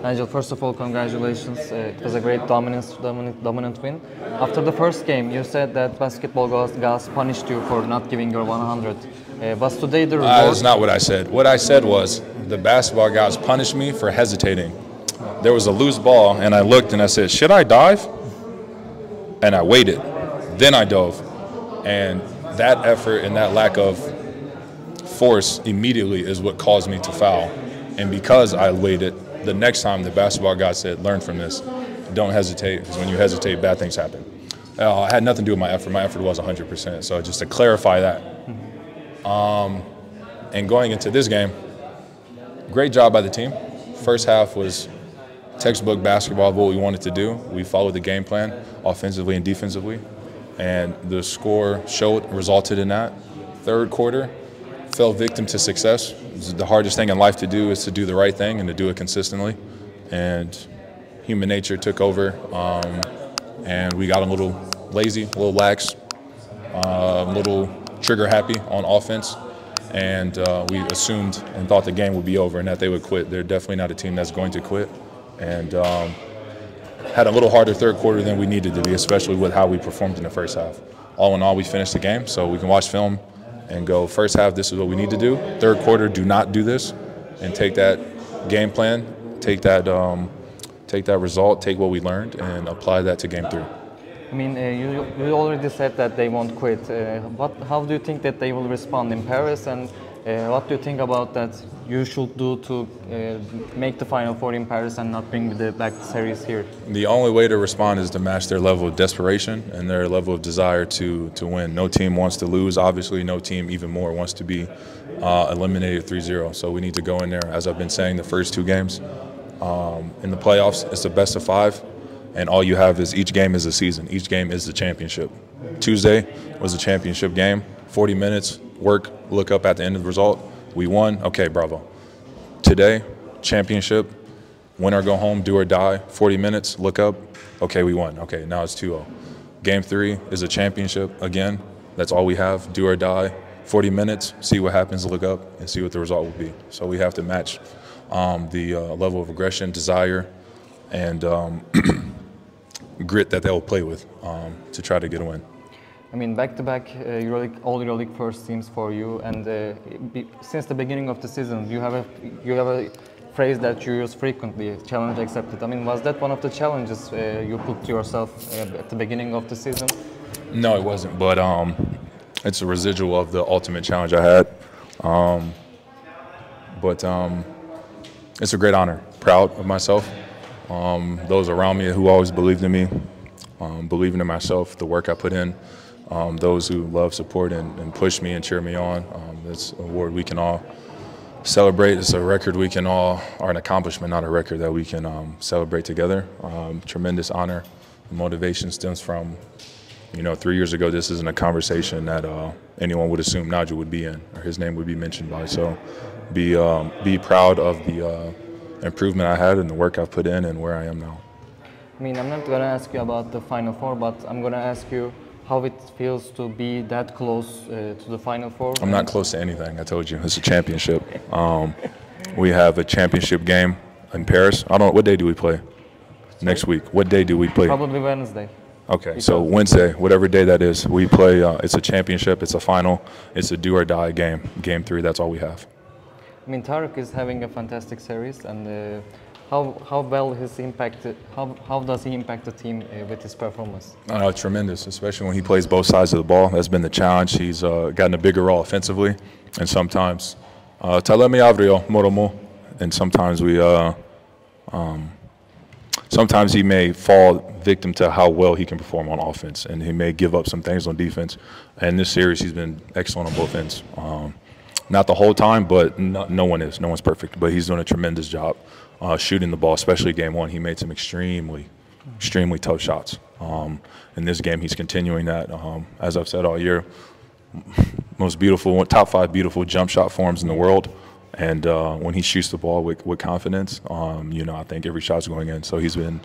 Nigel, first of all, congratulations. It was a great dominant win. After the first game, you said that basketball gods punished you for not giving your 100. Was today the reward? That's not what I said. What I said was the basketball gods punished me for hesitating. There was a loose ball, and I looked and I said, should I dive? And I waited. Then I dove. And that effort and that lack of force immediately is what caused me to foul. And because I waited, the next time the basketball god said, learn from this. Don't hesitate, because when you hesitate, bad things happen. It had nothing to do with my effort. My effort was 100%. So just to clarify that. And going into this game, great job by the team. First half was textbook basketball of what we wanted to do. We followed the game plan offensively and defensively. And the score resulted in that. Third quarter, fell victim to success. The hardest thing in life to do is to do the right thing and to do it consistently. And human nature took over, and we got a little lazy, a little lax, a little trigger happy on offense. And we assumed and thought the game would be over and that they would quit. They're definitely not a team that's going to quit. And had a little harder third quarter than we needed to be, especially with how we performed in the first half. All in all, we finished the game, so we can watch film and go, first half, this is what we need to do. Third quarter, do not do this, and take that game plan, take that result, take what we learned, and apply that to game 3. I mean, you already said that they won't quit. How do you think that they will respond in Paris, and what do you think about that you should do to make the Final Four in Paris and not bring the back series here? The only way to respond is to match their level of desperation and their level of desire to win. No team wants to lose, obviously. No team even more wants to be eliminated 3-0. So we need to go in there, as I've been saying, the first 2 games. In the playoffs, it's the best of 5. And all you have is each game is a season. Each game is the championship. Tuesday was a championship game, 40 minutes, work, look up at the end of the result. We won, okay, bravo. Today, championship, win or go home, do or die, 40 minutes, look up, okay, we won. Okay, now it's 2-0. Game 3 is a championship, again, that's all we have, do or die, 40 minutes, see what happens, look up, and see what the result will be. So we have to match the level of aggression, desire, and grit that they'll play with to try to get a win. I mean, back-to-back all EuroLeague first teams for you, and since the beginning of the season, you have a phrase that you use frequently: challenge accepted. I mean, was that one of the challenges you put to yourself at the beginning of the season? No, it wasn't, but it's a residual of the ultimate challenge I had. But it's a great honor. Proud of myself. Those around me who always believed in me, believing in myself, the work I put in. Those who love, support, and push me and cheer me on. It's an award we can all celebrate. It's a record we can all, or an accomplishment, not a record, that we can celebrate together. Tremendous honor. The motivation stems from, 3 years ago, this isn't a conversation that anyone would assume Nigel would be in, or his name would be mentioned by. So be proud of the improvement I had and the work I've put in and where I am now. I mean, I'm not going to ask you about the Final Four, but I'm going to ask you how it feels to be that close to the Final Four. I'm not close to anything. I told you, it's a championship. We have a championship game in Paris. I don't know, what day do we play? Next week. What day do we play? Probably Wednesday. Okay, so Wednesday, whatever day that is, we play. It's a championship, it's a final, it's a do or die game. Game 3, that's all we have. I mean, TARIK is having a fantastic series, and how well his impacted? How does he impact the team with his performance? Tremendous, especially when he plays both sides of the ball. That's been the challenge. He's gotten a bigger role offensively, and sometimes talemi avrio moromo, and sometimes sometimes he may fall victim to how well he can perform on offense, and he may give up some things on defense. And this series, he's been excellent on both ends. Not the whole time, but no one's perfect. But he's doing a tremendous job shooting the ball, especially game 1. He made some extremely tough shots. In this game, he's continuing that. As I've said all year, most beautiful, top 5 beautiful jump shot forms in the world. And when he shoots the ball with confidence, I think every shot's going in. So he's been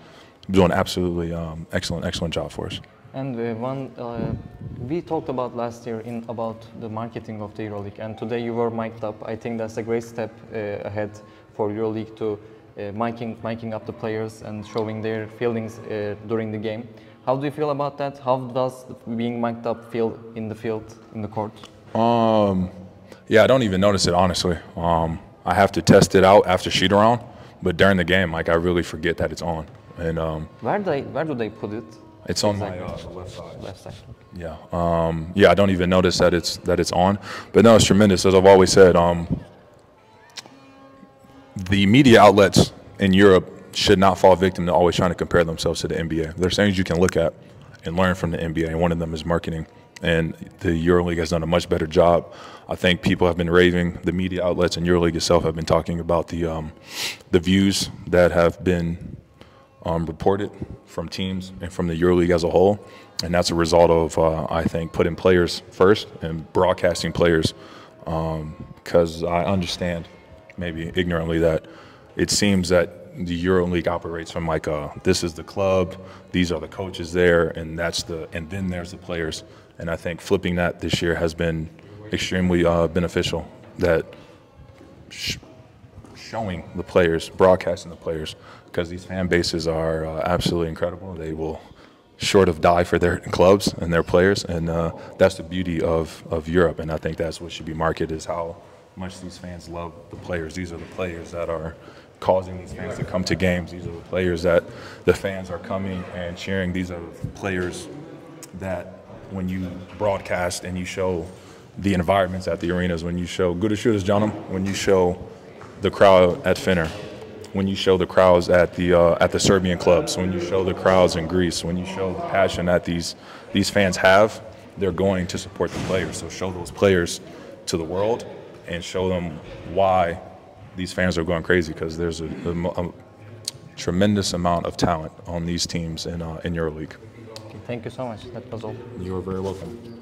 doing absolutely excellent job for us. And we talked about last year about the marketing of the EuroLeague, and today you were mic'd up. I think that's a great step ahead for EuroLeague to miking up the players and showing their feelings during the game. How do you feel about that? How does being mic'd up feel in the field, in the court? Yeah, I don't even notice it, honestly. I have to test it out after shoot around, but during the game, like, I really forget that it's on. And where do they put it? It's on my left side. Left side. Yeah. Yeah, I don't even notice that it's on. But no, it's tremendous. As I've always said, the media outlets in Europe should not fall victim to always trying to compare themselves to the NBA. There's things you can look at and learn from the NBA, and one of them is marketing. And the EuroLeague has done a much better job. I think people have been raving. The media outlets and EuroLeague itself have been talking about the views that have been reported from teams and from the EuroLeague as a whole. And that's a result of, I think, putting players first and broadcasting players, because I understand, maybe ignorantly, that it seems that the EuroLeague operates from like this is the club, these are the coaches there, and then there's the players. And I think flipping that this year has been extremely beneficial. That showing the players, broadcasting the players, because these fan bases are absolutely incredible. They will short of die for their clubs and their players, and that's the beauty of Europe. And I think that's what should be marketed, is how much these fans love the players. These are the players that are causing these fans to come to games. These are the players that the fans are coming and cheering. These are the players that when you broadcast and you show the environments at the arenas, when you show good shooters, John, when you show the crowd at Fener, when you show the crowds at the Serbian clubs, when you show the crowds in Greece, when you show the passion that these fans have, they're going to support the players. So show those players to the world and show them why these fans are going crazy, because there's a tremendous amount of talent on these teams in EuroLeague. Thank you so much. That was all. You're very welcome.